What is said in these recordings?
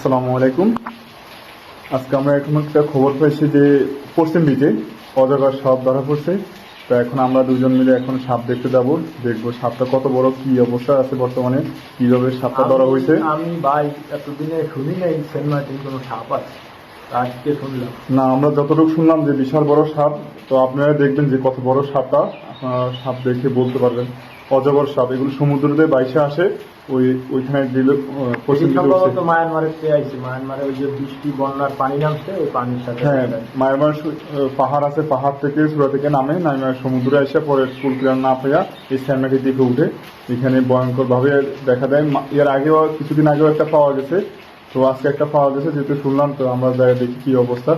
আসসালামু আলাইকুম। আজকে আমরা এখন একটা খবর পেয়েছি যে পশ্চিম দিকে অজগর সাপ ধরা পড়ছে। তো এখন আমরা দুজন মিলে এখন সাপ দেখতে যাব, দেখবো সাপটা কত বড়, কি অবস্থা আছে বর্তমানে, কিভাবে সাপটা ধরা হয়েছে। আমি ভাই এতদিনে শুনি নাই সেন্ট মার্টিন কোনো সাপ আছে, আজকে শুনলাম। না, আমরা যতটুকু শুনলাম যে বিশাল বড় সাপ। তো আপনারা দেখবেন যে কত বড় সাপটা, আপনারা সাপ দেখে বলতে পারবেন। অজগর সাপ, এগুলো সমুদ্রতে বাইসে আসে, ওইখানে দিল পশ্চিম দিকে উঠছে। সম্ভবত মায়ানমারের চেয়ে আইছে, মায়ানমারে ওই যে বৃষ্টি বন্যার পানি নামছে, ওই পানির সাথে হ্যাঁ, মায়ানমার পাহাড় আছে, পাহাড় থেকে চূড়া থেকে নামে সমুদ্রে আসে, পরে স্কুল ক্লিয়ার না পেয়ে এই স্যান্ডমাটির দিকে উঠে এখানে ভয়ঙ্কর ভাবে দেখা দেয়। এর আগেও কিছুদিন আগেও একটা পাওয়া গেছে, তো আজকে একটা পাওয়া গেছে, যেহেতু শুনলাম তো আমরা যাই দেখি কি অবস্থা।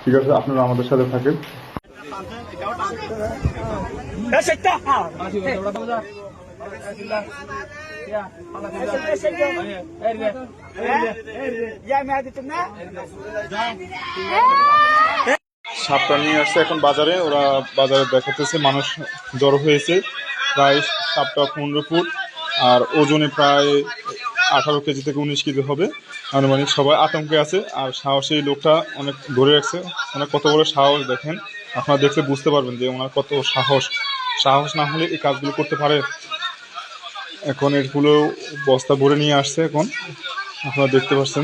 ঠিক আছে, আপনারা আমাদের সাথে থাকেন। সাপটা নিয়ে আসছে এখন বাজারে, ওরা বাজারে দেখাতেছে, মানুষ জড়ো হয়েছে। প্রায় সাপটা 15 ফুট আর ওজনে প্রায় 18 কেজি থেকে 19 কেজি হবে আনুমানিক। সবাই আতঙ্কে আছে, আর সাহসী লোকটা অনেক ধরে রাখছে। ওনার কত বড় সাহস দেখেন, আপনারা দেখলে বুঝতে পারবেন যে ওনার কত সাহস। সাহস না হলে এই কাজগুলো করতে পারে। এখন এগুলো বস্তা ভরে নিয়ে আসছে, এখন আপনারা দেখতে পাচ্ছেন।